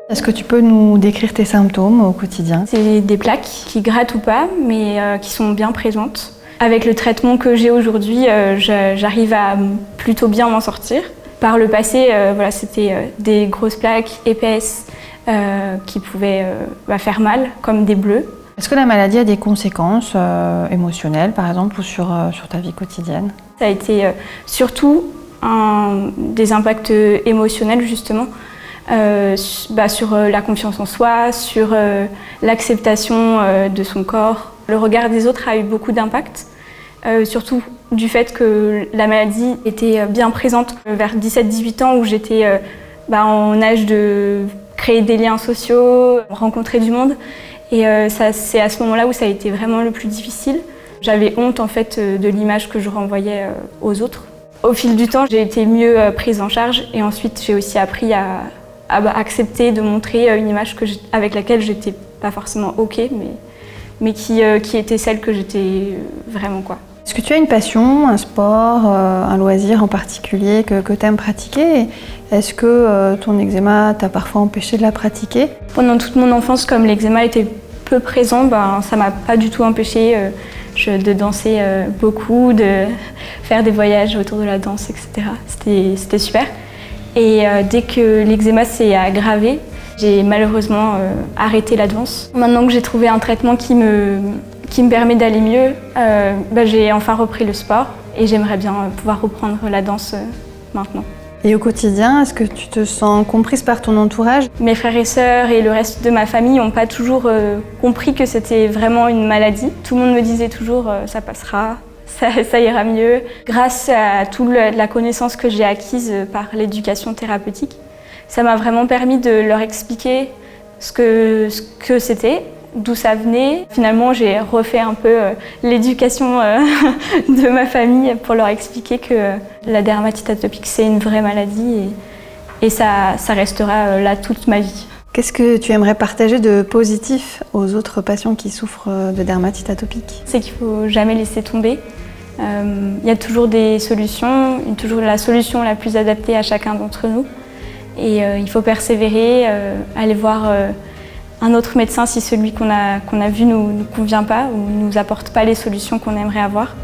Est-ce que tu peux nous décrire tes symptômes au quotidien? C'est des plaques qui grattent ou pas, mais qui sont bien présentes. Avec le traitement que j'ai aujourd'hui, j'arrive à plutôt bien m'en sortir. Par le passé, c'était des grosses plaques épaisses qui pouvaient faire mal, comme des bleus. Est-ce que la maladie a des conséquences émotionnelles, par exemple, ou sur ta vie quotidienne? Ça a été surtout des impacts émotionnels, justement, sur la confiance en soi, sur l'acceptation de son corps. Le regard des autres a eu beaucoup d'impact, surtout du fait que la maladie était bien présente vers 17-18 ans, où j'étais en âge de créer des liens sociaux, rencontrer du monde. Et c'est à ce moment-là où ça a été vraiment le plus difficile. J'avais honte en fait de l'image que je renvoyais aux autres. Au fil du temps, j'ai été mieux prise en charge et ensuite j'ai aussi appris à accepter de montrer une image avec laquelle j'étais pas forcément OK, mais qui était celle que j'étais vraiment, quoi. Est-ce que tu as une passion, un sport, un loisir en particulier que tu aimes pratiquer? Est-ce que ton eczéma t'a parfois empêché de la pratiquer? Pendant toute mon enfance, comme l'eczéma était peu présent, ça m'a pas du tout empêché de danser beaucoup, de faire des voyages autour de la danse, etc. C'était super. Et dès que l'eczéma s'est aggravé, j'ai malheureusement arrêté la danse. Maintenant que j'ai trouvé un traitement qui me permet d'aller mieux, j'ai enfin repris le sport et j'aimerais bien pouvoir reprendre la danse maintenant. Et au quotidien, est-ce que tu te sens comprise par ton entourage? Mes frères et sœurs et le reste de ma famille n'ont pas toujours compris que c'était vraiment une maladie. Tout le monde me disait toujours ça passera, ça ira mieux. Grâce à toute la connaissance que j'ai acquise par l'éducation thérapeutique, ça m'a vraiment permis de leur expliquer ce que c'était, d'où ça venait. Finalement, j'ai refait un peu l'éducation de ma famille pour leur expliquer que la dermatite atopique, c'est une vraie maladie et ça restera là toute ma vie. Qu'est-ce que tu aimerais partager de positif aux autres patients qui souffrent de dermatite atopique? C'est qu'il ne faut jamais laisser tomber. Il y a toujours des solutions, toujours la solution la plus adaptée à chacun d'entre nous. Et il faut persévérer, aller voir un autre médecin si celui qu'on a vu ne nous convient pas ou ne nous apporte pas les solutions qu'on aimerait avoir.